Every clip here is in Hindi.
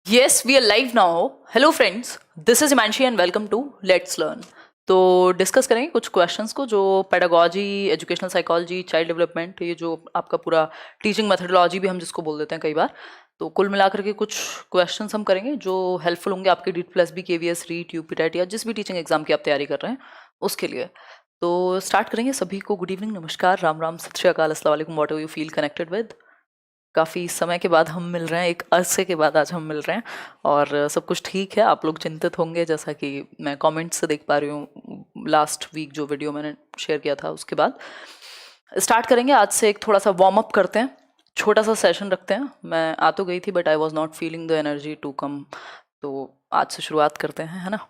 Yes, we are live now. Hello friends, this is Himanshi and welcome to Let's Learn. तो डिस्कस करेंगे कुछ क्वेश्चंस को जो pedagogy, educational psychology, child development, ये जो आपका पूरा टीचिंग मेथडोलॉजी भी हम जिसको बोल देते हैं कई बार, तो कुल मिलाकर के कुछ क्वेश्चंस हम करेंगे जो हेल्पफुल होंगे आपके डीट प्लस बी, केवीएस, रीट, यूपीटेट या जिस भी टीचिंग एग्जाम की आप तैयारी कर रहे हैं उसके लिए। तो स्टार्ट करेंगे। सभी को गुड इवनिंग, नमस्कार, राम राम, सत श्री अकाल, अस्सलाम वालेकुम, what ever you feel connected with. काफ़ी समय के बाद हम मिल रहे हैं, एक अरसे के बाद आज हम मिल रहे हैं और सब कुछ ठीक है। आप लोग चिंतित होंगे, जैसा कि मैं कमेंट्स से देख पा रही हूँ लास्ट वीक जो वीडियो मैंने शेयर किया था उसके बाद। स्टार्ट करेंगे आज से, एक थोड़ा सा वार्म अप करते हैं, छोटा सा सेशन रखते हैं। मैं आ तो गई थी but I was not feeling the energy to come, तो आज से शुरुआत करते हैं, है ना।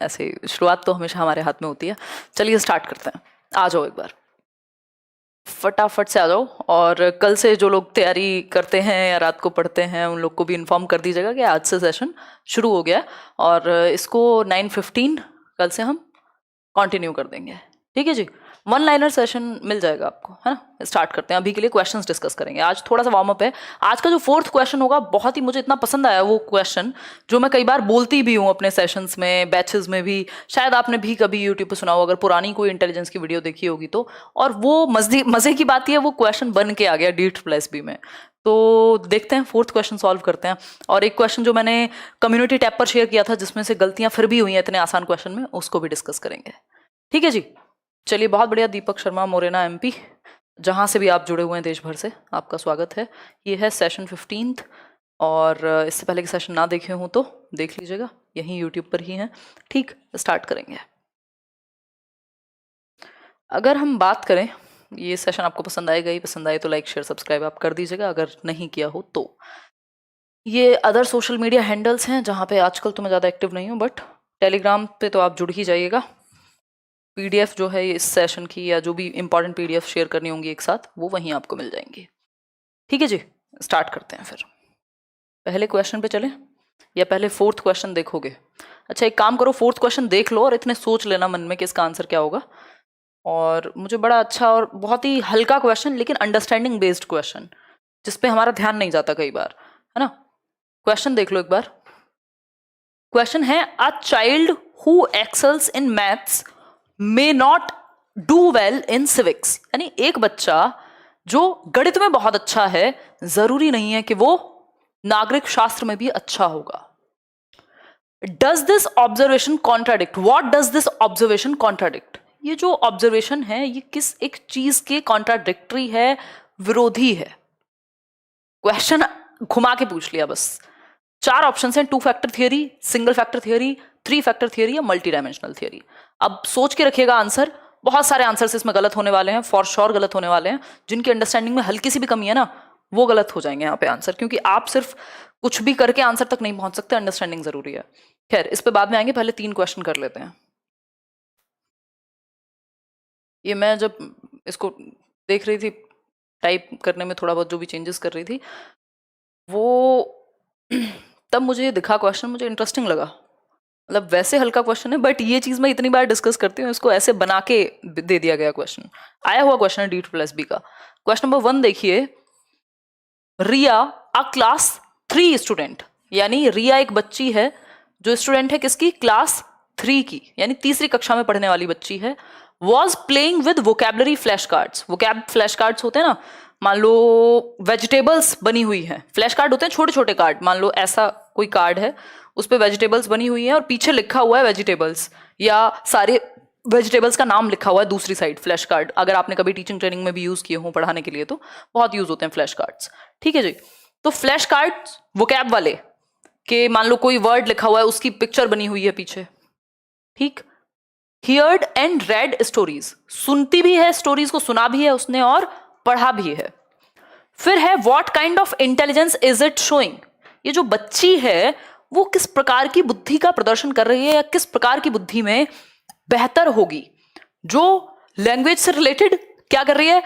ऐसे शुरुआत तो हमेशा हमारे हाथ में होती है। चलिए स्टार्ट करते हैं, आ जाओ एक बार, फटाफट से आ जाओ। और कल से जो लोग तैयारी करते हैं या रात को पढ़ते हैं उन लोग को भी इन्फॉर्म कर दीजिएगा कि आज से सेशन शुरू हो गया है और इसको 9:15 कल से हम कंटिन्यू कर देंगे। ठीक है जी, वन लाइनर सेशन मिल जाएगा आपको, है ना। स्टार्ट करते हैं। अभी के लिए क्वेश्चंस डिस्कस करेंगे। आज थोड़ा सा वार्म अप है। आज का जो फोर्थ क्वेश्चन होगा, बहुत ही मुझे इतना पसंद आया वो क्वेश्चन, जो मैं कई बार बोलती भी हूँ अपने सेशंस में, बैचेस में भी। शायद आपने भी कभी यूट्यूब पर सुना हो, अगर पुरानी कोई इंटेलिजेंस की वीडियो देखी होगी तो। और वो मजे की बात यह है, वो क्वेश्चन बन के आ गया डीट प्लस बी में। तो देखते हैं, फोर्थ क्वेश्चन सॉल्व करते हैं। और एक क्वेश्चन जो मैंने कम्युनिटी टैब पर शेयर किया था, जिसमें से गलतियां फिर भी हुई हैं इतने आसान क्वेश्चन में, उसको भी डिस्कस करेंगे। ठीक है जी, चलिए। बहुत बढ़िया। दीपक शर्मा, मोरेना एमपी, जहाँ से भी आप जुड़े हुए हैं देश भर से, आपका स्वागत है। ये है सेशन 15th, और इससे पहले के सेशन ना देखे हों तो देख लीजिएगा, यहीं यूट्यूब पर ही हैं। ठीक, स्टार्ट करेंगे। अगर हम बात करें, ये सेशन आपको पसंद आएगा ही, पसंद आए तो लाइक शेयर सब्सक्राइब आप कर दीजिएगा अगर नहीं किया हो तो। ये अदर सोशल मीडिया हैंडल्स हैं जहाँ पे आजकल तो मैं ज़्यादा एक्टिव नहीं हूँ, बट टेलीग्राम पे तो आप जुड़ ही जाइएगा। पीडीएफ जो है इस सेशन की, या जो भी इंपॉर्टेंट पीडीएफ शेयर करनी होंगी एक साथ, वो वहीं आपको मिल जाएंगी। ठीक है जी, स्टार्ट करते हैं फिर। पहले क्वेश्चन पे चलें या पहले फोर्थ क्वेश्चन देखोगे? अच्छा, एक काम करो, फोर्थ क्वेश्चन देख लो और इतने सोच लेना मन में कि इसका आंसर क्या होगा। और मुझे बड़ा अच्छा और बहुत ही हल्का क्वेश्चन, लेकिन अंडरस्टैंडिंग बेस्ड क्वेश्चन, जिसपे हमारा ध्यान नहीं जाता कई बार, है ना। क्वेश्चन देख लो एक बार। क्वेश्चन है, a child who excels in maths may not do well in civics. यानी एक बच्चा जो गणित में बहुत अच्छा है, जरूरी नहीं है कि वो नागरिक शास्त्र में भी अच्छा होगा। Does this observation contradict? What does this observation contradict? ये जो ऑब्जर्वेशन है, ये किस एक चीज के कॉन्ट्राडिक्टरी है, विरोधी है? क्वेश्चन घुमा के पूछ लिया बस। चार ऑप्शन हैं, two factor theory, single factor theory, three factor theory या मल्टी डायमेंशनल थियरी। अब सोच के रखिएगा आंसर। बहुत सारे आंसर्स इसमें गलत होने वाले हैं, फॉर श्योर गलत होने वाले हैं। जिनकी अंडरस्टैंडिंग में हल्की सी भी कमी है ना, वो गलत हो जाएंगे यहाँ पे आंसर, क्योंकि आप सिर्फ कुछ भी करके आंसर तक नहीं पहुंच सकते, अंडरस्टैंडिंग जरूरी है। खैर, इस पे बाद में आएंगे, पहले तीन क्वेश्चन कर लेते हैं। ये मैं जब इसको देख रही थी, टाइप करने में थोड़ा बहुत जो भी चेंजेस कर रही थी, वो तब मुझे ये दिखा क्वेश्चन, मुझे इंटरेस्टिंग लगा। मतलब वैसे हल्का क्वेश्चन है, बट ये चीज मैं इतनी बार डिस्कस करती हूँ, इसको ऐसे बना के दे दिया गया क्वेश्चन। आया हुआ क्वेश्चन है डीट प्लस बी का। क्वेश्चन नंबर 1 देखिए। रिया अ क्लास 3 स्टूडेंट, यानी रिया एक बच्ची है जो स्टूडेंट है किसकी? क्लास 3 की, यानी तीसरी कक्षा में पढ़ने वाली बच्ची है। Was playing with vocabulary flash cards. Vocab flash cards होते हैं ना, मान लो वेजिटेबल्स बनी हुई है, फ्लैश कार्ड होते हैं छोटे छोटे कार्ड, मान लो ऐसा कोई कार्ड है, उस पर वेजिटेबल्स बनी हुई है और पीछे लिखा हुआ है वेजिटेबल्स, या सारे वेजिटेबल्स का नाम लिखा हुआ है दूसरी साइड। फ्लैश कार्ड अगर आपने कभी टीचिंग ट्रेनिंग में भी यूज किए हों पढ़ाने के लिए, तो बहुत यूज होते हैं फ्लैश कार्ड्स। ठीक है जी। तो फ्लैश कार्ड वोकैब वाले के, मान लो कोई वर्ड लिखा हुआ है, उसकी पिक्चर बनी हुई है पीछे। ठीक। हियर्ड एंड रेड स्टोरीज, सुनती भी है स्टोरीज को, सुना भी है उसने और पढ़ा भी है। फिर है what kind of intelligence is it showing. ये जो बच्ची है वो किस प्रकार की बुद्धि का प्रदर्शन कर रही है, या किस प्रकार की बुद्धि में बेहतर होगी। जो लैंग्वेज से रिलेटेड क्या कर रही है?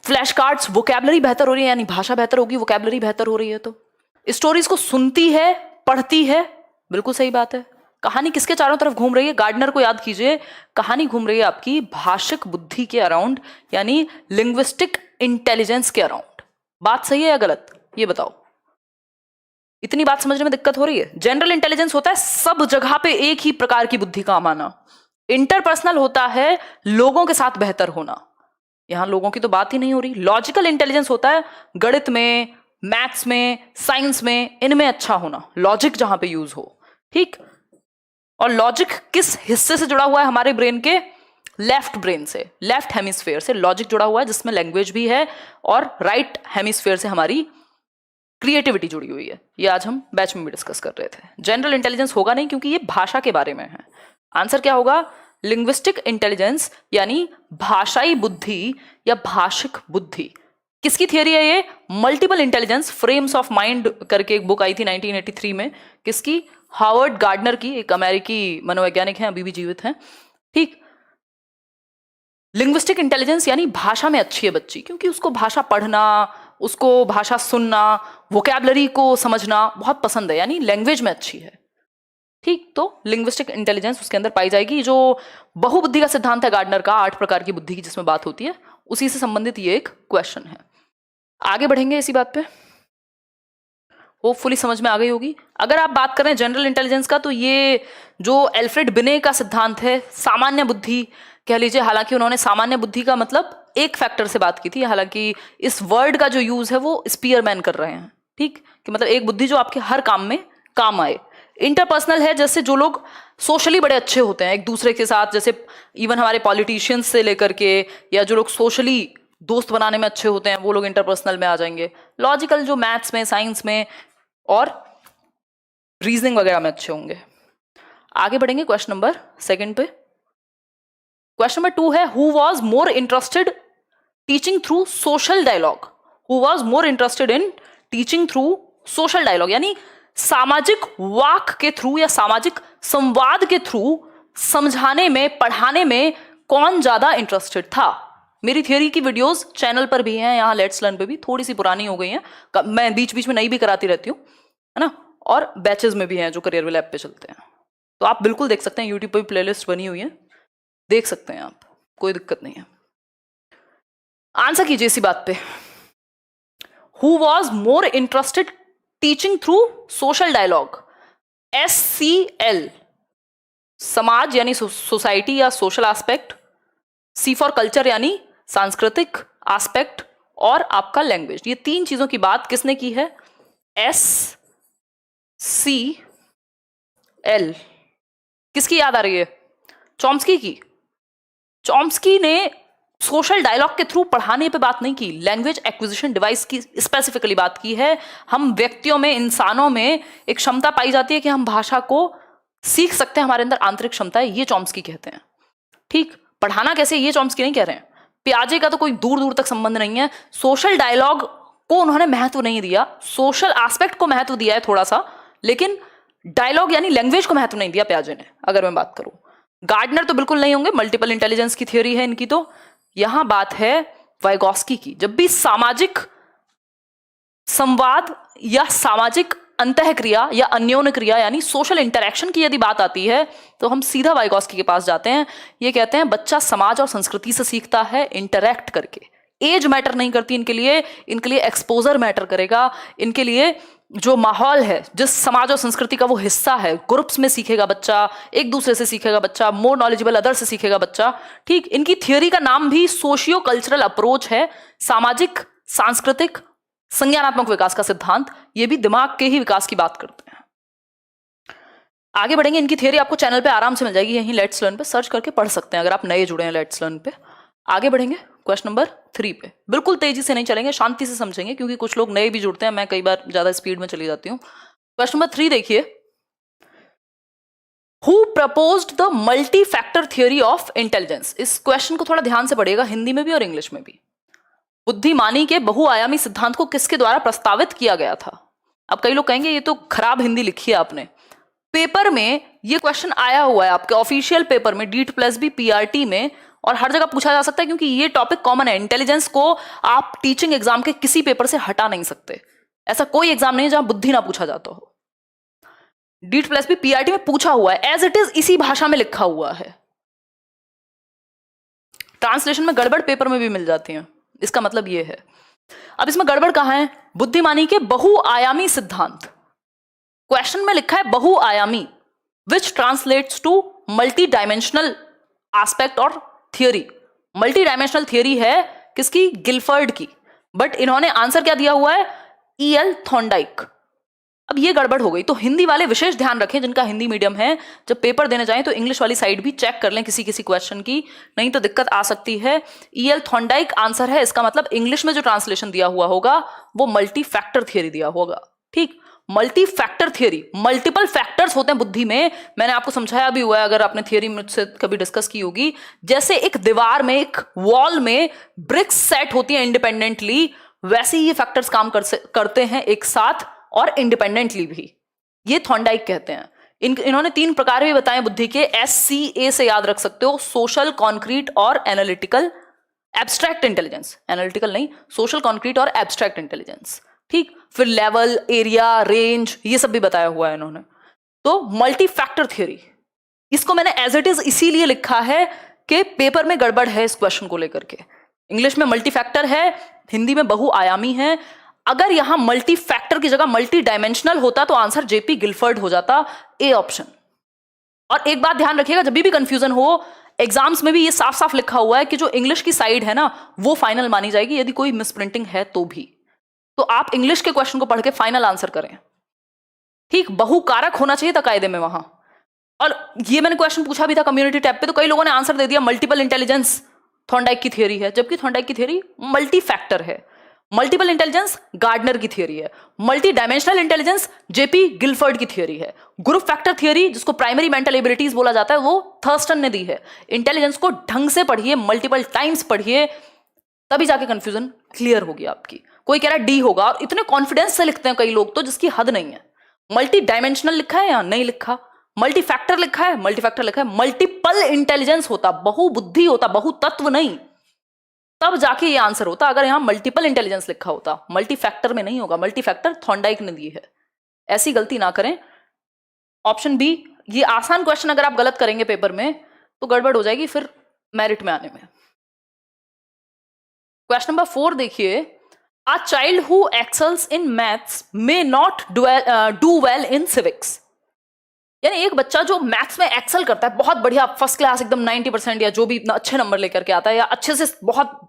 फ्लैश कार्ड्स, वोकैबलरी बेहतर हो रही है, यानी भाषा बेहतर होगी, वोकैबलरी बेहतर हो रही है। तो स्टोरीज को सुनती है, पढ़ती है, बिल्कुल सही बात है। कहानी किसके चारों तरफ घूम रही है? गार्डनर को याद कीजिए। कहानी घूम रही है आपकी भाषिक बुद्धि के अराउंड, यानी लिंग्विस्टिक इंटेलिजेंस के अराउंड। बात सही है या गलत, ये बताओ। इतनी बात समझने में दिक्कत हो रही है? जनरल इंटेलिजेंस होता है सब जगह पे एक ही प्रकार की बुद्धि काम आना। इंटरपर्सनल होता है लोगों के साथ बेहतर होना। यहां लोगों की तो बात ही नहीं हो रही। लॉजिकल इंटेलिजेंस होता है गणित में, मैथ्स में, साइंस में, इनमें अच्छा होना, लॉजिक जहां पे यूज हो। ठीक, और लॉजिक किस हिस्से से जुड़ा हुआ है हमारे ब्रेन के? लेफ्ट ब्रेन से, लेफ्ट हेमिस्फेयर से लॉजिक जुड़ा हुआ है, जिसमें लैंग्वेज भी है, और राइट हेमिस्फेयर से हमारी क्रिएटिविटी जुड़ी हुई है। ये आज हम बैच में भी डिस्कस कर रहे थे। जनरल इंटेलिजेंस होगा नहीं क्योंकि ये भाषा के बारे में है। आंसर क्या होगा? लिंग्विस्टिक इंटेलिजेंस, यानी भाषाई बुद्धि या भाषिक बुद्धि। किसकी थियरी है ये? Multiple intelligence frames of mind करके एक बुक आई थी 1983 में। किसकी? हार्वर्ड गार्डनर की, एक अमेरिकी मनोवैज्ञानिक हैं, अभी भी जीवित हैं। ठीक, लिंग्विस्टिक इंटेलिजेंस यानी भाषा में अच्छी है बच्ची, क्योंकि उसको भाषा पढ़ना, उसको भाषा सुनना, वोकैबलरी को समझना बहुत पसंद है, यानी लैंग्वेज में अच्छी है। ठीक, तो लिंग्विस्टिक इंटेलिजेंस उसके अंदर पाई जाएगी। जो बहुबुद्धि का सिद्धांत है गार्डनर का, 8 प्रकार की बुद्धि की जिसमें बात होती है, उसी से संबंधित ये एक क्वेश्चन है। आगे बढ़ेंगे इसी बात पे, होपफुली समझ में आ गई होगी। अगर आप बात करें जनरल इंटेलिजेंस का, तो ये जो एल्फ्रेड बिने का सिद्धांत है, सामान्य बुद्धि कह लीजिए। हालांकि उन्होंने सामान्य बुद्धि का मतलब एक फैक्टर से बात की थी, हालांकि इस वर्ड का जो यूज है वो स्पीयरमैन कर रहे हैं। ठीक, कि मतलब एक बुद्धि जो आपके हर काम में काम आए। इंटरपर्सनल है, जैसे जो लोग सोशली बड़े अच्छे होते हैं एक दूसरे के साथ, जैसे इवन हमारे पॉलिटिशियंस से लेकर के, या जो लोग सोशली दोस्त बनाने में अच्छे होते हैं, वो लोग इंटरपर्सनल में आ जाएंगे। लॉजिकल जो मैथ्स में, साइंस में और रीजनिंग वगैरह में अच्छे होंगे। आगे बढ़ेंगे क्वेश्चन नंबर 2 पे। क्वेश्चन नंबर 2 है, who was more interested teaching through social dialogue? Who was more interested in teaching through social dialogue, यानी सामाजिक वाक के थ्रू या सामाजिक संवाद के थ्रू समझाने में, पढ़ाने में कौन ज्यादा इंटरेस्टेड था? मेरी थियरी की वीडियोस चैनल पर भी हैं, यहाँ लेट्स लर्न पे भी, थोड़ी सी पुरानी हो गई हैं, मैं बीच बीच में नई भी कराती रहती हूँ, है ना, और बैचेस में भी हैं जो करियर लैब पे चलते हैं, तो आप बिल्कुल देख सकते हैं। यूट्यूब पे भी प्लेलिस्ट बनी हुई है, देख सकते हैं आप, कोई दिक्कत नहीं है। आंसर कीजिए इसी बात पे, who was more interested teaching through social dialogue? SCL, समाज यानी सोसाइटी या social aspect, C for culture यानी सांस्कृतिक एस्पेक्ट, और आपका लैंग्वेज। ये 3 चीजों की बात किसने की है? SCL। किसकी याद आ रही है? चॉम्स्की की। चॉम्स्की ने सोशल डायलॉग के थ्रू पढ़ाने पे बात नहीं की, लैंग्वेज एक्विजिशन डिवाइस की स्पेसिफिकली बात की है। हम व्यक्तियों में, इंसानों में एक क्षमता पाई जाती है कि हम भाषा को सीख सकते हैं, हमारे अंदर आंतरिक क्षमता है, ये चॉम्स्की कहते हैं। ठीक, पढ़ाना कैसे ये चॉम्स्की नहीं कह रहे हैं। पियाजे का तो कोई दूर दूर तक संबंध नहीं है। सोशल डायलॉग को उन्होंने महत्व नहीं दिया, सोशल एस्पेक्ट को महत्व दिया है थोड़ा सा, लेकिन डायलॉग यानी लैंग्वेज को महत्व नहीं दिया पियाजे ने, अगर मैं बात करूं। गार्डनर तो बिल्कुल नहीं होंगे, मल्टीपल इंटेलिजेंस की थ्योरी है इनकी। तो यहां बात है वाइगॉस्की की। जब भी सामाजिक संवाद या सामाजिक अंतःक्रिया या अन्योन्य क्रिया यानी सोशल इंटरेक्शन की यदि बात आती है, तो हम सीधा वाइगॉस्की के पास जाते हैं। ये कहते हैं बच्चा समाज और संस्कृति से सीखता है इंटरैक्ट करके। एज मैटर नहीं करती इनके लिए एक्सपोजर मैटर करेगा। इनके लिए जो माहौल है, जिस समाज और संस्कृति का वो हिस्सा है, ग्रुप्स में सीखेगा बच्चा, एक दूसरे से सीखेगा बच्चा, मोर नॉलेजेबल अदर से सीखेगा बच्चा। ठीक, इनकी थियोरी का नाम भी सोशियो कल्चरल अप्रोच है, सामाजिक सांस्कृतिक संज्ञानात्मक विकास का सिद्धांत। ये भी दिमाग के ही विकास की बात करते हैं। आगे बढ़ेंगे, इनकी थियोरी आपको चैनल पे आराम से मिल जाएगी, यहीं लेट्स लर्न पे सर्च करके पढ़ सकते हैं अगर आप नए जुड़े हैं लेट्स लर्न पे। आगे बढ़ेंगे क्वेश्चन नंबर 3 पे। बिल्कुल तेजी से नहीं चलेंगे, शांति से समझेंगे, क्योंकि कुछ लोग नए भी जुड़ते हैं, मैं कई बार ज्यादा स्पीड में चली जाती हूँ। क्वेश्चन नंबर 3 देखिए, who proposed the multi factor theory of intelligence? इस क्वेश्चन को थोड़ा ध्यान से पढ़िएगा, हिंदी में भी और इंग्लिश में भी। बुद्धिमानी के बहुआयामी सिद्धांत को किसके द्वारा प्रस्तावित किया गया था? अब कई लोग कहेंगे ये तो खराब हिंदी लिखी है आपने। पेपर में ये क्वेश्चन आया हुआ है, आपके ऑफिशियल पेपर में, DEET+B PRT में, और हर जगह पूछा जा सकता है, क्योंकि ये टॉपिक कॉमन है। इंटेलिजेंस को आप टीचिंग एग्जाम के किसी पेपर से हटा नहीं सकते। ऐसा कोई एग्जाम नहीं है जहां बुद्धि ना पूछा जाता हो। DEET+B PRT में पूछा हुआ है, एज इट इज इसी भाषा में लिखा हुआ है। ट्रांसलेशन में गड़बड़ पेपर में भी मिल जाती है, इसका मतलब ये है। अब इसमें गड़बड़ कहां है? बुद्धिमानी के बहुआयामी सिद्धांत। क्वेश्चन में लिखा है बहुआयामी, which translates to multi dimensional aspect और थियोरी। मल्टी डायमेंशनल थियोरी है किसकी? गिलफर्ड की। बट इन्होंने आंसर क्या दिया हुआ है? E.L. थॉर्नडाइक। अब ये गड़बड़ हो गई, तो हिंदी वाले विशेष ध्यान रखें जिनका हिंदी मीडियम है, जब पेपर देने जाएं तो इंग्लिश वाली साइड भी चेक कर लें किसी किसी क्वेश्चन की, नहीं तो दिक्कत आ सकती है। E.L. थॉर्नडाइक आंसर है, इसका मतलब इंग्लिश में जो ट्रांसलेशन दिया हुआ होगा वो मल्टी फैक्टर थियरी दिया होगा। ठीक, multi factor theory, multiple factors होते हैं बुद्धि में, मैंने आपको समझाया भी हुआ है अगर आपने थियरी मुझसे कभी डिस्कस की होगी। जैसे एक दीवार में, एक वॉल में ब्रिक्स सेट होती है इंडिपेंडेंटली, वैसे ही ये फैक्टर्स काम करते हैं एक साथ और इंडिपेंडेंटली भी। ये थॉर्नडाइक कहते हैं। इन्होंने 3 प्रकार भी बताए बुद्धि के, SCA से याद रख सकते हो, सोशल, कॉन्क्रीट और एनालिटिकल, एब्स्ट्रैक्ट इंटेलिजेंस। एनालिटिकल नहीं, सोशल, कॉन्क्रीट और एब्स्ट्रैक्ट इंटेलिजेंस। ठीक, फिर लेवल, एरिया, रेंज, ये सब भी बताया हुआ है इन्होंने। तो मल्टी फैक्टर थियरी, इसको मैंने एज इट इज इसीलिए लिखा है कि पेपर में गड़बड़ है इस क्वेश्चन को लेकर के। इंग्लिश में मल्टी फैक्टर है, हिंदी में बहुआयामी है। अगर यहां मल्टी फैक्टर की जगह मल्टी डायमेंशनल होता तो आंसर जेपी गिलफर्ड हो जाता, ए ऑप्शन। और एक बात ध्यान रखिएगा, जब भी कंफ्यूजन हो, एग्जाम्स में भी ये साफ साफ लिखा हुआ है कि जो इंग्लिश की साइड है ना वो फाइनल मानी जाएगी, यदि कोई मिसप्रिंटिंग है तो भी। तो आप इंग्लिश के क्वेश्चन को पढ़ के फाइनल आंसर करें। ठीक, बहुकारक होना चाहिए था कायदे में वहां। और ये मैंने क्वेश्चन पूछा भी था कम्युनिटी टैब पे, तो कई लोगों ने आंसर दे दिया मल्टीपल इंटेलिजेंस थॉर्नडाइक की थियरी है, जबकि थॉर्नडाइक की थियरी मल्टी फैक्टर है। मल्टीपल इंटेलिजेंस गार्डनर की थियरी है। Multi dimensional intelligence JP Gilford की थियरी है। ग्रुप फैक्टर थियरी, जिसको प्राइमरी मेंटल एबिलिटीज बोला जाता है, वो थर्स्टन ने दी है। इंटेलिजेंस को ढंग से पढ़िए, मल्टीपल टाइम्स पढ़िए, तभी जाके कंफ्यूजन क्लियर होगी आपकी। कोई कह रहा है डी होगा, और इतने कॉन्फिडेंस से लिखते हैं कई लोग तो जिसकी हद नहीं है। मल्टी डायमेंशनल लिखा है या नहीं लिखा, मल्टी फैक्टर लिखा है, मल्टी फैक्टर लिखा है, मल्टीपल इंटेलिजेंस होता, बहुबुद्धि होता, बहुतत्व नहीं, तब जाके ये आंसर होता। अगर यहां मल्टीपल इंटेलिजेंस लिखा होता, मल्टी फैक्टर में नहीं होगा। मल्टी फैक्टर थॉर्नडाइक ने दी है, ऐसी गलती ना करें। ऑप्शन बी, ये आसान क्वेश्चन अगर आप गलत करेंगे पेपर में तो गड़बड़ हो जाएगी फिर मेरिट में आने में। क्वेश्चन नंबर 4 देखिए, a child who excels in maths may not do well in civics. यानी एक बच्चा जो मैथ्स में एक्सेल करता है, बहुत बढ़िया, फर्स्ट क्लास एकदम 90% या जो भी इतना अच्छे नंबर लेकर के आता है, या अच्छे से बहुत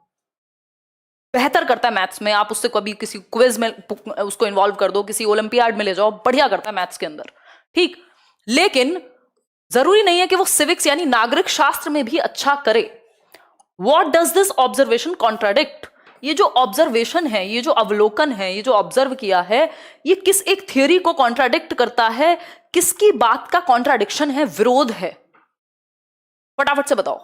बेहतर करता है मैथ्स में, आप उससे कभी किसी क्विज में उसको इन्वॉल्व कर दो, किसी ओलंपियाड में ले जाओ, बढ़िया करता है मैथ्स के अंदर। ठीक, लेकिन जरूरी नहीं है कि वो सिविक्स यानी नागरिक शास्त्र में भी अच्छा करे। What does this observation contradict? ये जो ऑब्जर्वेशन है, ये जो अवलोकन है, ये जो ऑब्जर्व किया है, ये किस एक थियरी को कॉन्ट्राडिक्ट करता है? किसकी बात का कॉन्ट्राडिक्शन है, विरोध है? फटाफट से बताओ।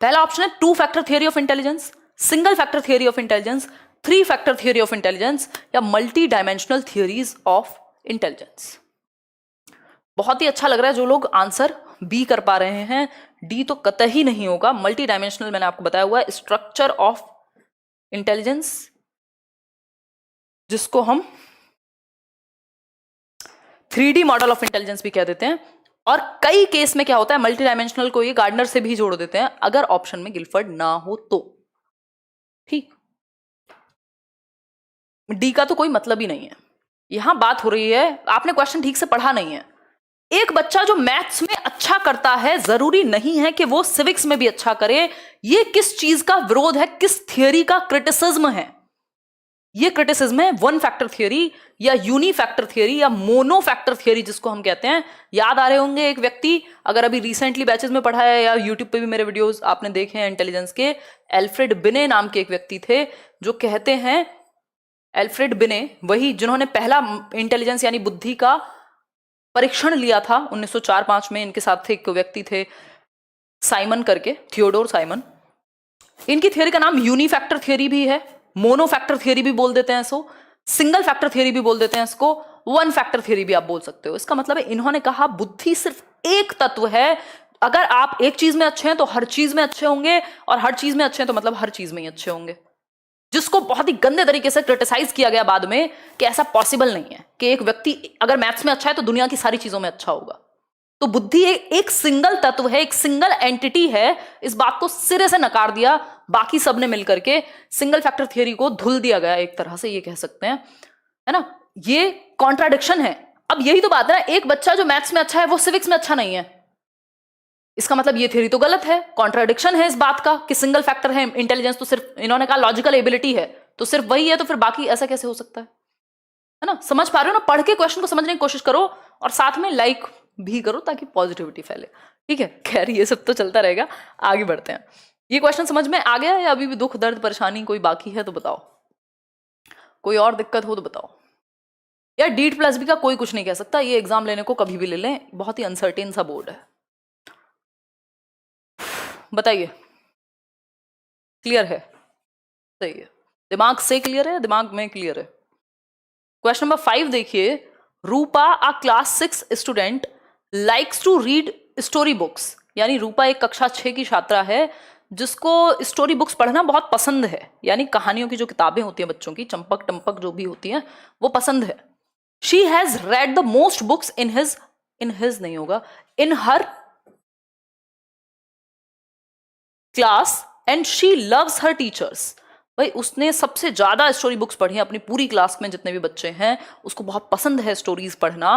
पहला ऑप्शन है 2 factor theory of intelligence, single factor theory of intelligence, 3 factor theory of intelligence, या multi dimensional theories of intelligence. बहुत ही अच्छा लग रहा है जो लोग आंसर बी कर पा रहे हैं, डी तो कतई नहीं होगा। मल्टी डायमेंशनल मैंने आपको बताया हुआ है, स्ट्रक्चर ऑफ इंटेलिजेंस, जिसको हम 3D मॉडल ऑफ इंटेलिजेंस भी कह देते हैं। और कई केस में क्या होता है, मल्टी डायमेंशनल को ये गार्डनर से भी जोड़ देते हैं अगर ऑप्शन में गिलफर्ड ना हो तो। ठीक, डी का तो कोई मतलब ही नहीं है। यहां बात हो रही है, आपने क्वेश्चन ठीक से पढ़ा नहीं है। एक बच्चा जो मैथ्स में अच्छा करता है, जरूरी नहीं है कि वो सिविक्स में भी अच्छा करे। ये किस चीज का विरोध है, किस थियरी का क्रिटिसिज्म है? ये क्रिटिसिज्म है 1 फैक्टर थियरी या यूनी फैक्टर थियरी या मोनो फैक्टर थियरी, जिसको हम कहते हैं। याद आ रहे होंगे एक व्यक्ति, अगर अभी रिसेंटली बैचेस में पढ़ा है या यूट्यूब पे भी मेरे वीडियोस आपने देखे हैं इंटेलिजेंस के, एल्फ्रेड बिने नाम के एक व्यक्ति थे जो कहते हैं, एल्फ्रेड बिने वही जिन्होंने पहला इंटेलिजेंस यानी बुद्धि का परीक्षण लिया था 1904-5 में। इनके साथ एक व्यक्ति थे साइमन करके, थियोडोर साइमन। इनकी थियरी का नाम यूनी फैक्टर थियरी भी है, मोनो फैक्टर थियरी भी बोल देते हैं इसको, सिंगल फैक्टर थियरी भी बोल देते हैं इसको, 1 फैक्टर थियरी भी आप बोल सकते हो। इसका मतलब है इन्होंने कहा बुद्धि सिर्फ एक तत्व है, अगर आप एक चीज में अच्छे हैं तो हर चीज में अच्छे होंगे, और हर चीज में अच्छे हैं तो मतलब हर चीज में ही अच्छे होंगे। जिसको बहुत ही गंदे तरीके से क्रिटिसाइज किया गया बाद में कि ऐसा पॉसिबल नहीं है कि एक व्यक्ति अगर मैथ्स में अच्छा है तो दुनिया की सारी चीजों में अच्छा होगा। तो बुद्धि एक सिंगल तत्व है, एक सिंगल एंटिटी है। इस बात को सिरे से नकार दिया बाकी सबने मिलकर के, सिंगल फैक्टर थियरी को धुल दिया गया एक तरह से, ये कह सकते हैं, है ना। ये कॉन्ट्राडिक्शन है अब यही तो बात है ना, एक बच्चा जो मैथ्स में अच्छा है वो सिविक्स में अच्छा नहीं है, इसका मतलब ये थ्योरी तो गलत है, कॉन्ट्राडिक्शन है इस बात का कि सिंगल फैक्टर है इंटेलिजेंस, तो सिर्फ इन्होंने कहा लॉजिकल एबिलिटी है तो सिर्फ वही है, तो फिर बाकी ऐसा कैसे हो सकता है ना? समझ पा रहे हो ना? पढ़ के क्वेश्चन को समझने की कोशिश करो और साथ में लाइक भी करो ताकि पॉजिटिविटी फैले, ठीक है? खैर ये सब तो चलता रहेगा, आगे बढ़ते हैं। ये क्वेश्चन समझ में आ गया या अभी भी दुख दर्द परेशानी कोई बाकी है तो बताओ, कोई और दिक्कत हो तो बताओ। यार डीट प्लस बी का कोई कुछ नहीं कह सकता, ये एग्जाम लेने को कभी भी ले लें, बहुत ही अनसर्टेन सा बोर्ड है। बताइए, क्लियर है? सही है, दिमाग से क्लियर है, दिमाग में क्लियर है। क्वेश्चन नंबर 5 देखिए, Rupa a class 6 student likes to read story books, यानी रूपा एक कक्षा 6 की छात्रा है जिसको स्टोरी बुक्स पढ़ना बहुत पसंद है, यानी कहानियों की जो किताबें होती हैं बच्चों की, चंपक टंपक जो भी होती हैं वो पसंद है। She has read the most books in his नहीं होगा, in her class and she loves her teachers. भाई उसने सबसे ज्यादा स्टोरी बुक्स पढ़ी हैं अपनी पूरी क्लास में, जितने भी बच्चे हैं उसको बहुत पसंद है स्टोरीज पढ़ना।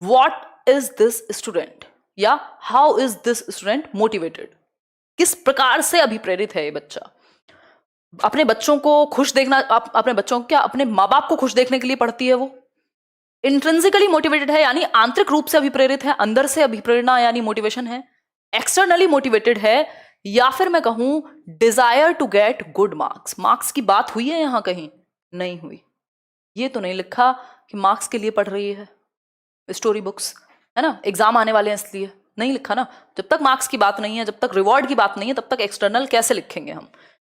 व्हाट इज दिस स्टूडेंट या how is this student motivated, किस प्रकार से अभिप्रेरित है ये बच्चा? अपने बच्चों को खुश देखना, अपने बच्चों को क्या, अपने माँ बाप को खुश देखने के लिए पढ़ती है वो। इंट्रिंसिकली मोटिवेटेड है यानी आंतरिक रूप से अभिप्रेरित है, अंदर से अभिप्रेरणा यानी मोटिवेशन है। एक्सटर्नली मोटिवेटेड है, या फिर मैं कहूं desire to get good marks. Marks की बात हुई है यहां कहीं? नहीं हुई। ये तो नहीं लिखा कि मार्क्स के लिए पढ़ रही है स्टोरी बुक्स, है ना, एग्जाम आने वाले हैं इसलिए, नहीं लिखा ना। जब तक मार्क्स की बात नहीं है, जब तक रिवॉर्ड की बात नहीं है, तब तक एक्सटर्नल कैसे लिखेंगे हम?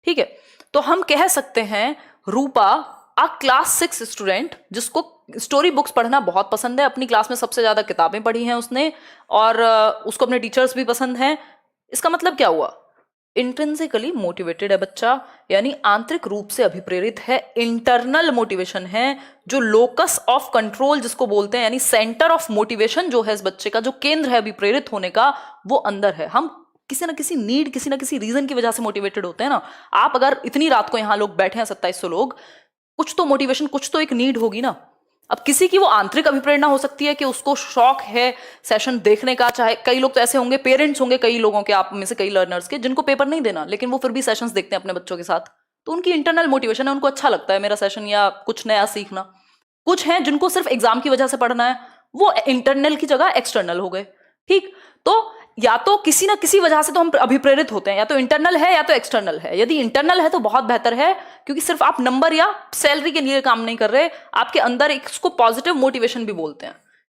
ठीक है, तो हम कह सकते हैं रूपा अ क्लास 6 स्टूडेंट जिसको स्टोरी बुक्स पढ़ना बहुत पसंद है, अपनी क्लास में सबसे ज्यादा किताबें पढ़ी हैं उसने, और उसको अपने टीचर्स भी पसंद हैं। इसका मतलब क्या हुआ? इंट्रिंसिकली मोटिवेटेड है बच्चा, यानी आंतरिक रूप से अभिप्रेरित है। इंटरनल मोटिवेशन है, जो लोकस ऑफ कंट्रोल जिसको बोलते हैं, यानी सेंटर ऑफ मोटिवेशन जो है इस बच्चे का, जो केंद्र है अभिप्रेरित होने का, वो अंदर है। हम किसी ना किसी नीड, किसी ना किसी रीजन की वजह से मोटिवेटेड होते हैं ना। आप अगर इतनी रात को यहाँ लोग बैठे हैं 2700 लोग, कुछ तो मोटिवेशन, कुछ तो एक नीड होगी ना। अब किसी की वो आंतरिक अभिप्रेरणा हो सकती है कि उसको शौक है सेशन देखने का, चाहे कई लोग तो ऐसे होंगे, पेरेंट्स होंगे कई लोगों के, आप में से कई लर्नर्स के, जिनको पेपर नहीं देना लेकिन वो फिर भी सेशंस देखते हैं अपने बच्चों के साथ, तो उनकी इंटरनल मोटिवेशन है, उनको अच्छा लगता है मेरा सेशन या कुछ नया सीखना। कुछ हैं जिनको सिर्फ एग्जाम की वजह से पढ़ना है, वो इंटरनल की जगह एक्सटर्नल हो गए। ठीक, तो या तो किसी ना किसी वजह से तो हम अभिप्रेरित होते हैं, या तो इंटरनल है या तो एक्सटर्नल है। यदि इंटरनल है तो बहुत बेहतर है, क्योंकि सिर्फ आप नंबर या सैलरी के लिए काम नहीं कर रहे, आपके अंदर एक, इसको पॉजिटिव मोटिवेशन भी बोलते हैं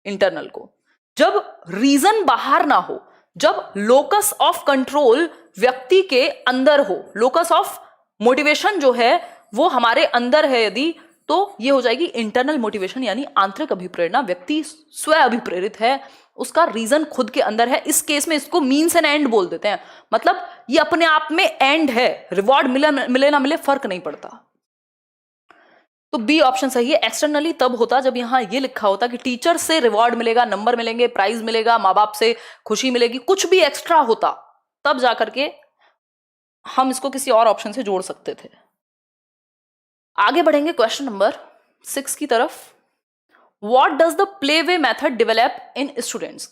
इंटरनल को। जब रीजन बाहर ना हो, जब लोकस ऑफ कंट्रोल व्यक्ति के अंदर हो, लोकस ऑफ मोटिवेशन जो है वो हमारे अंदर है यदि, तो ये हो जाएगी इंटरनल मोटिवेशन, यानी आंतरिक अभिप्रेरणा। व्यक्ति स्व अभिप्रेरित है, उसका रीजन खुद के अंदर है। इस केस में इसको मीन्स एंड एंड बोल देते हैं, मतलब ये अपने आप में एंड है, रिवॉर्ड मिले ना मिले फर्क नहीं पड़ता। तो बी ऑप्शन सही है। एक्सटर्नली तब होता जब यहां ये लिखा होता कि टीचर से रिवॉर्ड मिलेगा, नंबर मिलेंगे, प्राइज मिलेगा, माँ बाप से खुशी मिलेगी, कुछ भी एक्स्ट्रा होता, तब जाकर के हम इसको किसी और ऑप्शन से जोड़ सकते थे। आगे बढ़ेंगे क्वेश्चन नंबर 6 की तरफ। What does the play-way method develop in students?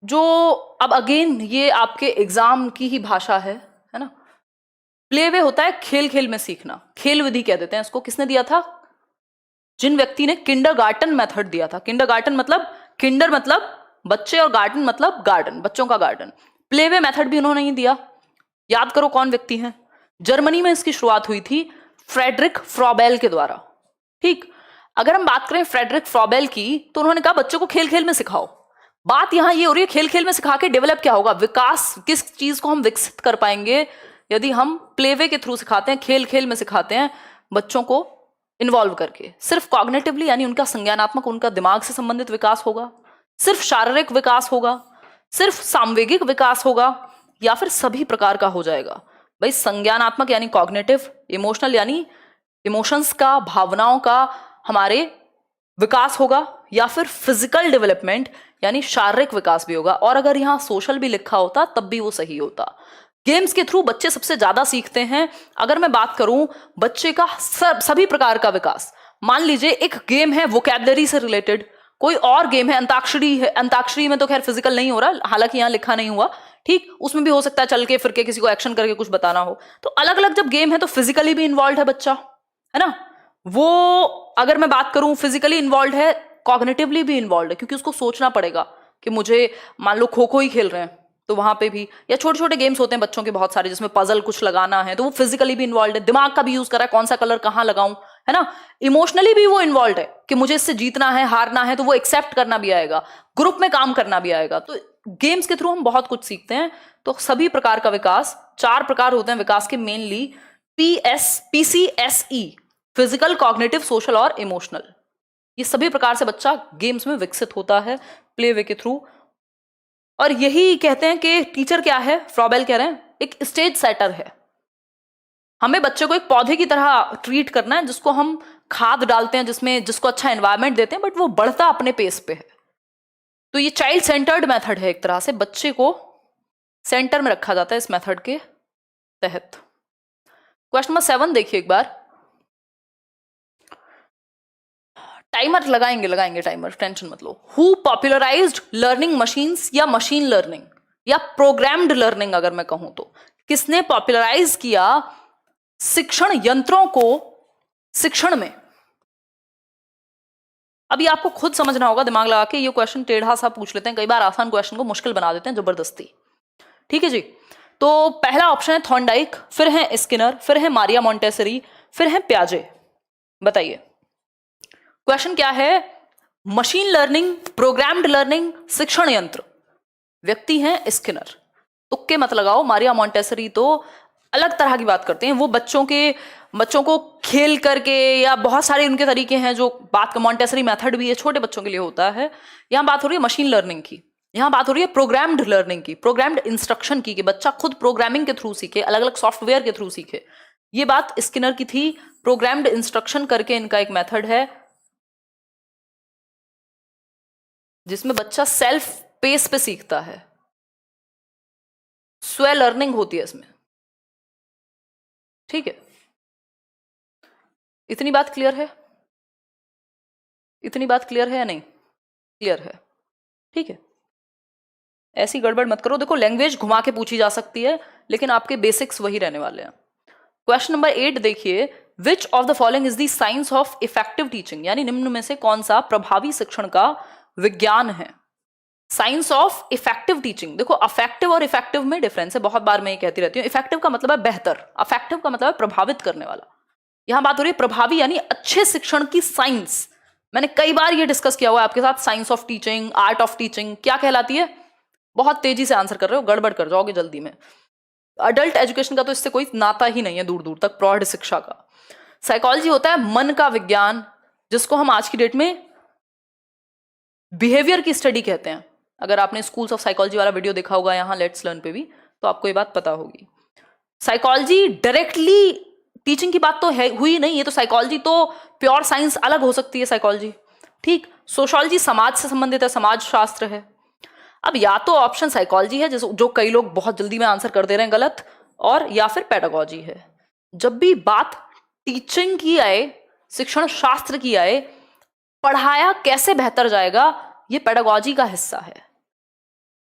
जो अब अगेन ये आपके एग्जाम की ही भाषा है ना। प्ले वे होता है खेल खेल में सीखना, खेल विधि कह देते हैं इसको। किसने दिया था? जिन व्यक्ति ने किंडरगार्टन मेथड दिया था। किंडरगार्टन मतलब, किंडर मतलब बच्चे और गार्डन मतलब गार्डन, बच्चों का गार्डन। प्ले वे मेथड भी उन्होंने ही दिया। याद करो कौन व्यक्ति हैं। जर्मनी में इसकी शुरुआत हुई थी फ्रेडरिक फ्रॉबेल के द्वारा। ठीक, अगर हम बात करें फ्रेडरिक फ्रॉबेल की, तो उन्होंने कहा बच्चों को खेल खेल में सिखाओ। बात यहां ये हो रही है खेल खेल में सिखा के डेवलप क्या होगा, विकास, किस चीज को हम विकसित कर पाएंगे यदि हम प्लेवे के थ्रू सिखाते हैं, खेल खेल में सिखाते हैं बच्चों को इन्वॉल्व करके। सिर्फ कॉग्निटिवली यानी उनका संज्ञानात्मक, उनका दिमाग से संबंधित विकास होगा, सिर्फ शारीरिक विकास होगा, सिर्फ सामवेगिक विकास होगा, या फिर सभी प्रकार का हो जाएगा। भाई संज्ञानात्मक यानी कॉग्निटिव, इमोशनल यानी इमोशंस का, भावनाओं का हमारे विकास होगा, या फिर फिजिकल डेवलपमेंट यानी शारीरिक विकास भी होगा। और अगर यहाँ सोशल भी लिखा होता तब भी वो सही होता। गेम्स के थ्रू बच्चे सबसे ज्यादा सीखते हैं। अगर मैं बात करूं बच्चे का सभी प्रकार का विकास, मान लीजिए एक गेम है वोकैबुलरी से रिलेटेड, कोई और गेम है, अंताक्षरी है, अंताक्षरी में तो खैर फिजिकल नहीं हो रहा, हालांकि यहाँ लिखा नहीं हुआ, ठीक, उसमें भी हो सकता है चल के फिर के किसी को एक्शन करके कुछ बताना हो। तो अलग अलग जब गेम है तो फिजिकली भी इन्वॉल्व है बच्चा, है ना। वो अगर मैं बात करूं फिजिकली इन्वॉल्व है, कॉग्निटिवली भी इन्वॉल्व है, क्योंकि उसको सोचना पड़ेगा कि मुझे, मान लो खो खो ही खेल रहे हैं तो वहां पे भी, या छोटे छोटे गेम्स होते हैं बच्चों के बहुत सारे जिसमें पजल कुछ लगाना है, तो वो फिजिकली भी इन्वॉल्व है, दिमाग का भी यूज कर रहा है, कौन सा कलर कहाँ लगाऊं, है ना। इमोशनली भी वो इन्वॉल्व है कि मुझे इससे जीतना है, हारना है, तो वो एक्सेप्ट करना भी आएगा, ग्रुप में काम करना भी आएगा। तो गेम्स के थ्रू हम बहुत कुछ सीखते हैं। तो सभी प्रकार का विकास, 4 प्रकार होते हैं विकास के mainly, PCSE, physical, cognitive, social और इमोशनल। ये सभी प्रकार से बच्चा गेम्स में विकसित होता है प्ले वे के थ्रू। और यही कहते हैं कि टीचर क्या है, फ्रॉबेल कह रहे हैं, एक स्टेज सेटर है। हमें बच्चे को एक पौधे की तरह ट्रीट करना है, जिसको हम खाद डालते हैं, जिसको अच्छा एनवायरनमेंट देते हैं, बट वो बढ़ता अपने पेस पे है। तो ये चाइल्ड सेंटर्ड मेथड है, एक तरह से बच्चे को सेंटर में रखा जाता है इस मेथड के तहत। क्वेश्चन नंबर 7 देखिए एक बार। टाइमर लगाएंगे टाइमर, टेंशन मत लो। हु पॉपुलराइज्ड लर्निंग मशीन्स या मशीन लर्निंग या प्रोग्राम्ड लर्निंग, अगर मैं कहूं तो किसने पॉपुलराइज किया शिक्षण यंत्रों को शिक्षण में। अभी आपको खुद समझना होगा दिमाग लगा के, ये क्वेश्चन टेढ़ा सा पूछ लेते हैं, कई बार आसान क्वेश्चन को मुश्किल बना देते हैं जबरदस्ती, ठीक है जी। तो पहला ऑप्शन है थॉर्नडाइक, फिर है स्किनर, फिर है मारिया मोंटेसरी, फिर है प्याजे। बताइए क्वेश्चन क्या है। मशीन लर्निंग, प्रोग्राम्ड लर्निंग, शिक्षण यंत्र, व्यक्ति हैं स्किनर। तुक्के मत लगाओ, मारिया मोंटेसरी तो अलग तरह की बात करते हैं, वो बच्चों को खेल करके, या बहुत सारे उनके तरीके हैं जो बात का, मोंटेसरी मेथड भी है, छोटे बच्चों के लिए होता है। यहां बात हो रही है मशीन लर्निंग की, यहां बात हो रही है प्रोग्राम्ड लर्निंग की, प्रोग्राम्ड इंस्ट्रक्शन की, कि बच्चा खुद प्रोग्रामिंग के थ्रू सीखे, अलग अलग सॉफ्टवेयर के थ्रू सीखे। ये बात स्किनर की थी। प्रोग्राम्ड इंस्ट्रक्शन करके इनका एक मेथड है, जिसमें बच्चा सेल्फ पेस पे सीखता है, स्व लर्निंग होती है इसमें, ठीक है। इतनी बात क्लियर है, इतनी बात क्लियर है या नहीं क्लियर है, ठीक है। ऐसी गड़बड़ मत करो। देखो लैंग्वेज घुमा के पूछी जा सकती है, लेकिन आपके बेसिक्स वही रहने वाले हैं। क्वेश्चन नंबर 8 देखिए, which of the following is the science of effective teaching, यानी निम्न में से कौन सा प्रभावी शिक्षण का विज्ञान है। साइंस ऑफ इफेक्टिव टीचिंग, देखो अफेक्टिव और इफेक्टिव में डिफरेंस है, बहुत बार मैं ये कहती रहती हूँ। इफेक्टिव का मतलब है बेहतर, अफेक्टिव का मतलब है प्रभावित करने वाला। यहां बात हो रही है प्रभावी, यानी अच्छे शिक्षण की साइंस। मैंने कई बार ये डिस्कस किया हुआ है आपके साथ, science of teaching, art of teaching क्या कहलाती है। बहुत तेजी से आंसर कर रहे हो, गड़बड़ कर जाओगे जल्दी में। अडल्ट एजुकेशन का तो इससे कोई नाता ही नहीं है दूर दूर तक, प्रौढ़ शिक्षा का। साइकोलॉजी होता है मन का विज्ञान, जिसको हम आज की डेट में बिहेवियर की स्टडी कहते हैं। अगर आपने स्कूल्स ऑफ साइकोलॉजी वाला वीडियो देखा होगा यहाँ लेट्स लर्न पे भी, तो आपको ये बात पता होगी। साइकोलॉजी डायरेक्टली टीचिंग की बात तो है हुई नहीं, ये तो साइकोलॉजी तो प्योर साइंस अलग हो सकती है साइकोलॉजी, ठीक। सोशियोलॉजी समाज से संबंधित है, समाज शास्त्र है। अब या तो ऑप्शन साइकोलॉजी है, जो कई लोग बहुत जल्दी में आंसर कर दे रहे हैं गलत, और या फिर पेडागोजी है। जब भी बात टीचिंग की आए, शिक्षण शास्त्र की आए, पढ़ाया कैसे बेहतर जाएगा, ये पेडागोजी का हिस्सा है।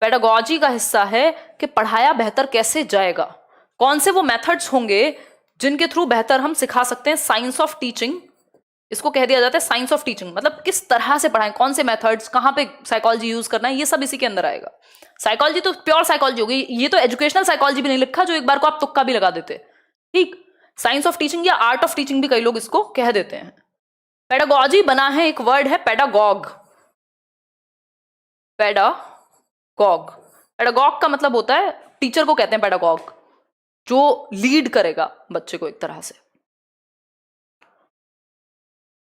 पेडागोजी का हिस्सा है कि पढ़ाया बेहतर कैसे जाएगा, कौन से वो मेथड्स होंगे जिनके थ्रू बेहतर हम सिखा सकते हैं। साइंस ऑफ टीचिंग इसको कह दिया जाता है, साइंस ऑफ टीचिंग मतलब किस तरह से पढ़ाएं, कौन से मेथड्स, कहां पे साइकोलॉजी यूज करना है, ये सब इसी के अंदर आएगा। साइकोलॉजी तो प्योर साइकोलॉजी होगी, ये तो एजुकेशनल साइकोलॉजी भी नहीं लिखा जो एक बार को आप तुक्का भी लगा देते, ठीक। साइंस ऑफ टीचिंग या आर्ट ऑफ टीचिंग भी कई लोग इसको कह देते हैं। पेडागोजी बना है, एक वर्ड है पेडागॉग। पेडागॉग, पेडागॉग का मतलब होता है, टीचर को कहते हैं पेडागॉग, जो लीड करेगा बच्चे को एक तरह से,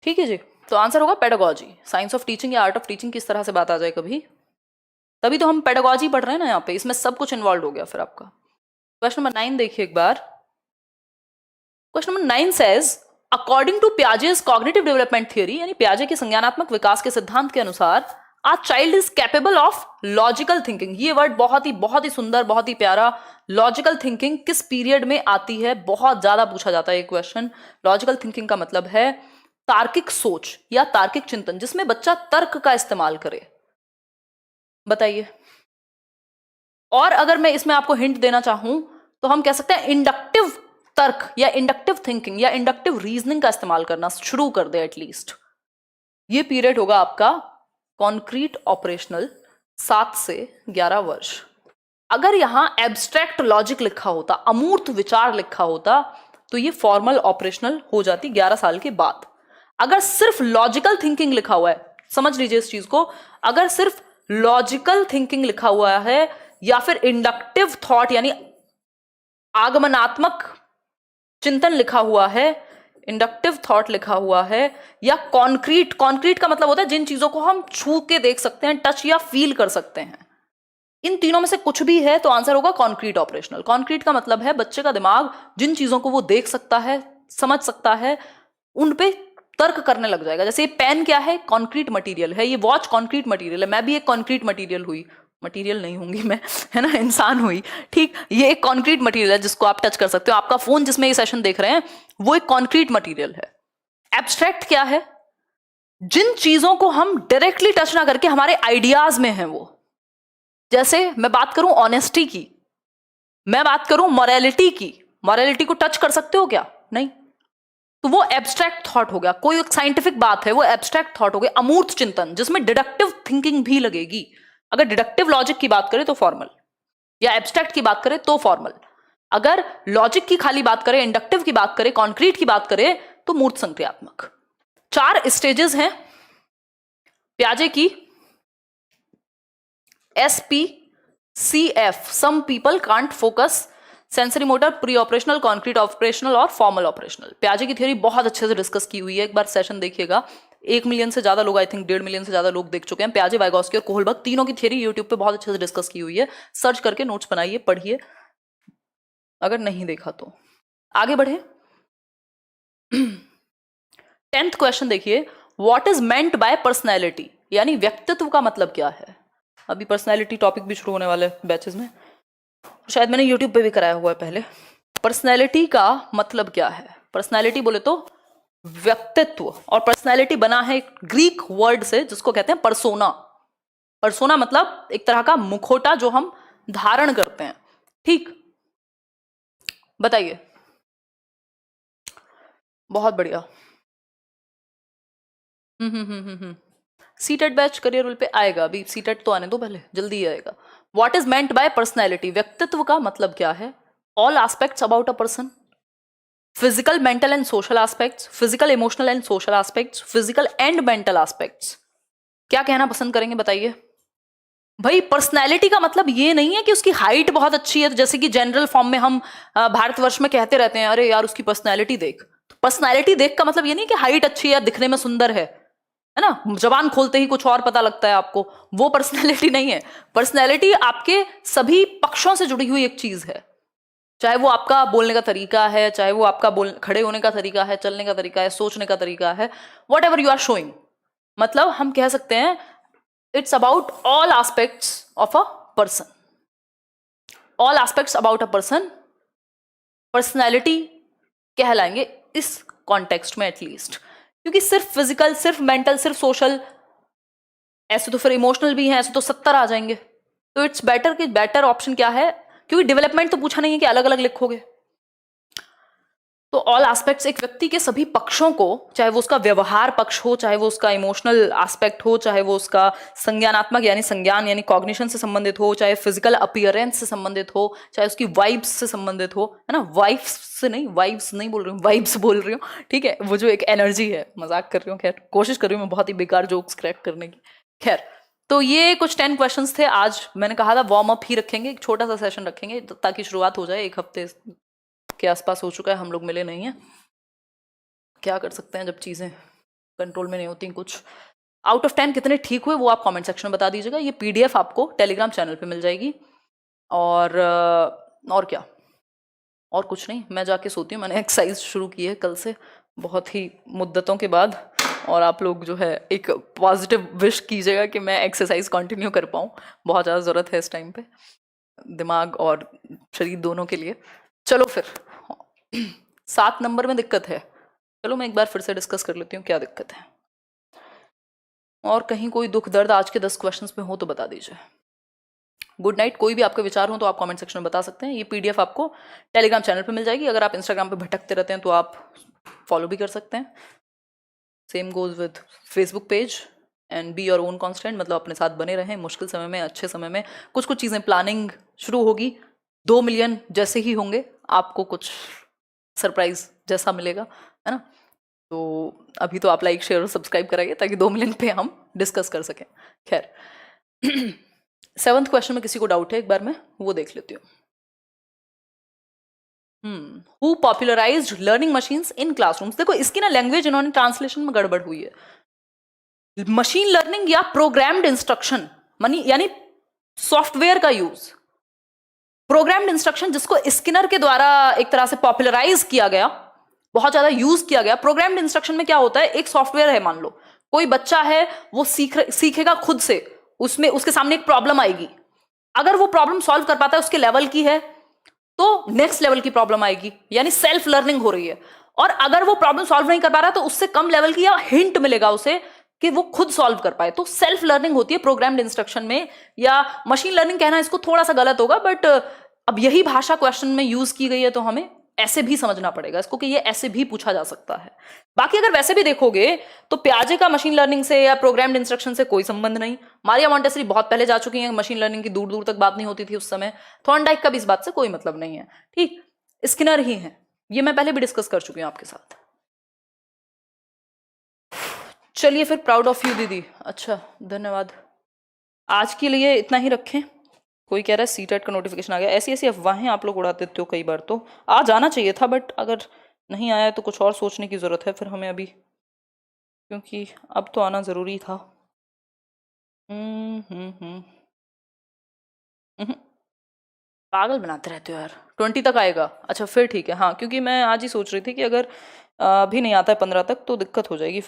ठीक है जी। तो आंसर होगा पेडागोजी। साइंस ऑफ टीचिंग या आर्ट ऑफ टीचिंग किस तरह से बात आ जाए कभी, तभी तो हम पेडागोजी पढ़ रहे हैं ना यहाँ पे, इसमें सब कुछ इन्वॉल्व हो गया फिर आपका। क्वेश्चन नंबर 9 देखिए एक बार। Question number 9 says, according to Piaget's cognitive development theory, यानी पियाजे की संज्ञानात्मक विकास के सिद्धांत के अनुसार, a child is capable of logical thinking. ये वर्ड बहुत ही सुंदर, बहुत ही प्यारा। लॉजिकल थिंकिंग किस पीरियड में आती है, बहुत ज्यादा पूछा जाता है ये क्वेश्चन। लॉजिकल थिंकिंग का मतलब है तार्किक सोच या तार्किक चिंतन जिसमें बच्चा तर्क का इस्तेमाल करे? बताइए। और अगर मैं इसमें आपको हिंट देना चाहूं तो हम कह सकते हैं इंडक्टिव तर्क या इंडक्टिव थिंकिंग या इंडक्टिव रीजनिंग का इस्तेमाल करना शुरू कर दे एटलीस्ट। ये पीरियड होगा आपका कॉन्क्रीट ऑपरेशनल 7 से 11 वर्ष। अगर यहां एब्स्ट्रैक्ट लॉजिक लिखा होता, अमूर्त विचार लिखा होता, तो ये फॉर्मल ऑपरेशनल हो जाती 11 साल के बाद। अगर सिर्फ लॉजिकल थिंकिंग लिखा हुआ है, समझ लीजिए इस चीज को, अगर सिर्फ लॉजिकल थिंकिंग लिखा हुआ है या फिर इंडक्टिव थॉट यानी आगमनात्मक चिंतन लिखा हुआ है, इंडक्टिव थॉट लिखा हुआ है, या कॉन्क्रीट, कॉन्क्रीट का मतलब होता है जिन चीजों को हम छू के देख सकते हैं, टच या फील कर सकते हैं, इन तीनों में से कुछ भी है तो आंसर होगा कॉन्क्रीट ऑपरेशनल। कॉन्क्रीट का मतलब है बच्चे का दिमाग जिन चीजों को वो देख सकता है, समझ सकता है, उन पे तर्क करने लग जाएगा। जैसे ये पेन क्या है? कॉन्क्रीट मटेरियल है, ये वॉच कॉन्क्रीट मटेरियल है, मैं भी एक कॉन्क्रीट मटेरियल हुई, मटेरियल नहीं होंगी मैं, है ना, इंसान हुई, ठीक, ये एक कॉन्क्रीट मटेरियल है जिसको आप टच कर सकते हो। आपका फोन जिसमें ये सेशन देख रहे हैं वो एक कॉन्क्रीट मटेरियल है। एब्स्ट्रैक्ट क्या है? जिन चीजों को हम डायरेक्टली टच ना करके हमारे आइडियाज में है वो। जैसे मैं बात करूं ऑनेस्टी की, मैं बात करूं मॉरेलिटी की, मॉरेलिटी को टच कर सकते हो क्या? नहीं, तो वो एब्स्ट्रैक्ट थॉट हो गया। कोई एक साइंटिफिक बात है, वो एब्स्ट्रैक्ट थॉट हो गया। अमूर्त चिंतन जिसमें डिडक्टिव थिंकिंग भी लगेगी। अगर डिडक्टिव लॉजिक की बात करें तो फॉर्मल, या एब्स्ट्रैक्ट की बात करें तो फॉर्मल। अगर लॉजिक की खाली बात करें, इंडक्टिव की बात करें, कॉन्क्रीट की बात करें तो मूर्त संक्रियात्मक। 4 स्टेजेस हैं प्याजे की। SPCF, some people can't focus, sensory motor, pre operational, concrete operational और फॉर्मल ऑपरेशनल। प्याजे की थ्योरी बहुत अच्छे से डिस्कस की हुई है, एक बार सेशन देखिएगा। 1 मिलियन से ज्यादा लोग, आई थिंक 1.5 मिलियन से ज्यादा लोग देख चुके हैं। प्याजे, वाइगोस्की और कोहलबर्ग तीनों की थ्योरी यूट्यूब पे बहुत अच्छे से डिस्कस की हुई है। सर्च करके नोट्स बनाइए, पढ़िए अगर नहीं देखा तो। आगे बढ़े। 10th क्वेश्चन देखिए, what is meant by personality, यानी व्यक्तित्व का मतलब क्या है। अभी पर्सनैलिटी टॉपिक भी शुरू होने वाले बैचेस में, शायद मैंने यूट्यूब पे भी कराया हुआ है पहले। पर्सनैलिटी का मतलब क्या है? पर्सनैलिटी बोले तो व्यक्तित्व, और पर्सनैलिटी बना है एक ग्रीक वर्ड से जिसको कहते हैं परसोना। परसोना मतलब एक तरह का मुखौटा जो हम धारण करते हैं, ठीक। बताइए। बहुत बढ़िया। सीटेट बैच करियर रूल पे आएगा, अभी सीटेट तो आने दो पहले, जल्दी ही आएगा। What is meant by personality, व्यक्तित्व का मतलब क्या है? All aspects about a person, physical, mental and social aspects, physical, emotional and social aspects, physical and mental aspects. क्या कहना पसंद करेंगे बताइए। भाई पर्सनैलिटी का मतलब ये नहीं है कि उसकी हाइट बहुत अच्छी है, जैसे कि जनरल फॉर्म में हम भारतवर्ष में कहते रहते हैं, अरे यार उसकी पर्सनैलिटी देख। पर्सनैलिटी देख का मतलब ये नहीं कि हाइट अच्छी है, दिखने में सुंदर है ना, जबान खोलते ही कुछ और पता लगता है आपको, वो पर्सनैलिटी नहीं है। पर्सनैलिटी आपके सभी पक्षों से जुड़ी हुई एक चीज है, चाहे वो आपका बोलने का तरीका है, चाहे वो आपका खड़े होने का तरीका है, चलने का तरीका है, सोचने का तरीका है, whatever you are showing. मतलब हम कह सकते हैं it's about all aspects of a person, all aspects about a person personality कहलाएंगे इस कॉन्टेक्स्ट में एटलीस्ट। क्योंकि सिर्फ फिजिकल, सिर्फ मेंटल, सिर्फ सोशल, ऐसे तो फिर इमोशनल भी हैं, ऐसे तो 70 आ जाएंगे। तो इट्स बेटर कि बेटर ऑप्शन क्या है, क्योंकि डेवलपमेंट तो पूछा नहीं है कि अलग अलग लिखोगे। तो ऑल एस्पेक्ट्स एक व्यक्ति के सभी पक्षों को, चाहे वो उसका व्यवहार पक्ष हो, चाहे वो उसका इमोशनल एस्पेक्ट हो, चाहे वो उसका संज्ञानात्मक यानी संज्ञान यानी कॉग्निशन से संबंधित हो, चाहे फिजिकल अपीयरेंस से संबंधित हो, चाहे उसकी वाइब्स से संबंधित हो, है ना, वाइब्स से नहीं, वाइब्स नहीं बोल रही हूँ, वाइब्स बोल रही हूँ, ठीक है, वो जो एक एनर्जी है, मजाक कर रही हूँ, खैर कोशिश कर रही हूँ मैं बहुत ही बेकार जोक्स क्रैक करने की। खैर, तो ये कुछ 10 क्वेश्चंस थे। आज मैंने कहा था वार्म अप ही रखेंगे, एक छोटा सा सेशन रखेंगे ताकि शुरुआत हो जाए। 1 हफ्ते के आसपास हो चुका है, हम लोग मिले नहीं है, क्या कर सकते हैं जब चीज़ें कंट्रोल में नहीं होती। कुछ आउट ऑफ 10 कितने ठीक हुए वो आप कमेंट सेक्शन में बता दीजिएगा। ये PDF आपको टेलीग्राम चैनल पे मिल जाएगी। और क्या, और कुछ नहीं, मैं जाके सोती हूँ। मैंने एक्सरसाइज शुरू की है कल से, बहुत ही मुद्दतों के बाद, और आप लोग जो है एक पॉजिटिव विश कीजिएगा कि मैं एक्सरसाइज कंटिन्यू कर पाऊँ। बहुत ज़्यादा ज़रूरत है इस टाइम पे, दिमाग और शरीर दोनों के लिए। चलो फिर 7 नंबर में दिक्कत है, चलो मैं एक बार फिर से डिस्कस कर लेती हूँ क्या दिक्कत है, और कहीं कोई दुख दर्द आज के 10 क्वेश्चंस में हो तो बता दीजिए। Good night. कोई भी आपके विचार हो तो आप कमेंट सेक्शन में बता सकते हैं। ये पीडीएफ आपको टेलीग्राम चैनल पे मिल जाएगी। अगर आप इंस्टाग्राम पे भटकते रहते हैं तो आप फॉलो भी कर सकते हैं। Same goes with Facebook page. And be your own constant, मतलब अपने साथ बने रहें मुश्किल समय में, अच्छे समय में। कुछ कुछ चीज़ें प्लानिंग शुरू होगी, 2 मिलियन जैसे ही होंगे आपको कुछ सरप्राइज जैसा मिलेगा, है ना। तो अभी तो आप लाइक शेयर और सब्सक्राइब कराइए ताकि 2 मिलियन पे हम डिस्कस कर सकें। खैर 7th क्वेश्चन में किसी को डाउट है एक बार मैं वो देख लेती हूँ। Who popularised learning machines in classrooms. देखो इसकी ना लैंग्वेज इन्होंने ट्रांसलेशन में गड़बड़ हुई है। मशीन लर्निंग या प्रोग्राम्ड इंस्ट्रक्शन यानी सॉफ्टवेयर का यूज। प्रोग्राम्ड इंस्ट्रक्शन जिसको स्किनर के द्वारा एक तरह से पॉपुलराइज किया गया, बहुत ज्यादा यूज किया गया। प्रोग्राम्ड इंस्ट्रक्शन में क्या होता है, एक सॉफ्टवेयर है, मान लो कोई बच्चा है वो सीखेगा खुद से, उसमें उसके सामने एक प्रॉब्लम आएगी, अगर वो प्रॉब्लम सॉल्व कर पाता है, उसके लेवल की है, तो नेक्स्ट लेवल की प्रॉब्लम आएगी, यानी सेल्फ लर्निंग हो रही है। और अगर वो प्रॉब्लम सॉल्व नहीं कर पा रहा तो उससे कम लेवल की या हिंट मिलेगा उसे कि वो खुद सॉल्व कर पाए, तो सेल्फ लर्निंग होती है प्रोग्राम्ड इंस्ट्रक्शन में। या मशीन लर्निंग कहना इसको थोड़ा सा गलत होगा, बट अब यही भाषा क्वेश्चन में यूज की गई है तो हमें ऐसे भी समझना पड़ेगा इसको कि ये ऐसे भी पूछा जा सकता है। बाकी अगर वैसे भी देखोगे तो प्याजे का मशीन लर्निंग से या प्रोग्राम्ड इंस्ट्रक्शन से कोई संबंध नहीं। मारिया मॉन्टेसरी बहुत पहले जा चुकी हैं, मशीन लर्निंग की दूर दूर तक बात नहीं होती थी उस समय। थॉर्नडाइक का भी इस बात से कोई मतलब नहीं है, ठीक, स्किनर ही है। ये मैं पहले भी डिस्कस कर चुकी हूं आपके साथ। चलिए फिर, प्राउड ऑफ यू दीदी। अच्छा धन्यवाद। आज के लिए इतना ही रखें। कोई कह रहा है सीटेट का नोटिफिकेशन आ गया। ऐसी ऐसी अफवाहें आप लोग उड़ा देते हो कई बार, तो आ जाना चाहिए था, बट अगर नहीं आया तो कुछ और सोचने की ज़रूरत है फिर हमें अभी, क्योंकि अब तो आना ज़रूरी था। पागल बनाते रहते हो यार। 20 तक आएगा, अच्छा फिर ठीक है। हाँ क्योंकि मैं आज ही सोच रही थी कि अगर अभी नहीं आता है 15 तक तो दिक्कत हो जाएगी,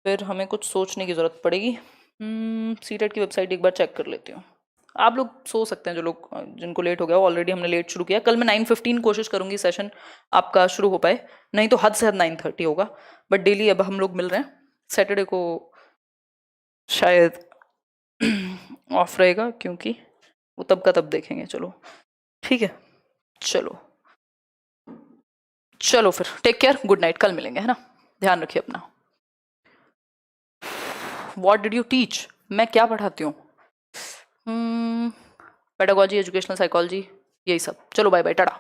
फिर हमें कुछ सोचने की ज़रूरत पड़ेगी। सीटेट की वेबसाइट एक बार चेक कर लेती हूँ। आप लोग सो सकते हैं, जो लोग जिनको लेट हो गया, ऑलरेडी हमने लेट शुरू किया। कल मैं 9:15 कोशिश करूंगी सेशन आपका शुरू हो पाए, नहीं तो हद से हद 9:30 होगा। बट डेली अब हम लोग मिल रहे हैं। सैटरडे को शायद ऑफ रहेगा क्योंकि वो तब का तब देखेंगे। चलो ठीक है, चलो चलो फिर टेक केयर, गुड नाइट, कल मिलेंगे, है ना। ध्यान रखिए अपना। व्हाट डिड यू टीच, मैं क्या पढ़ाती हूँ? पेडागोजी, एजुकेशनल साइकोलॉजी, यही सब। चलो बाय बाय, टाटा।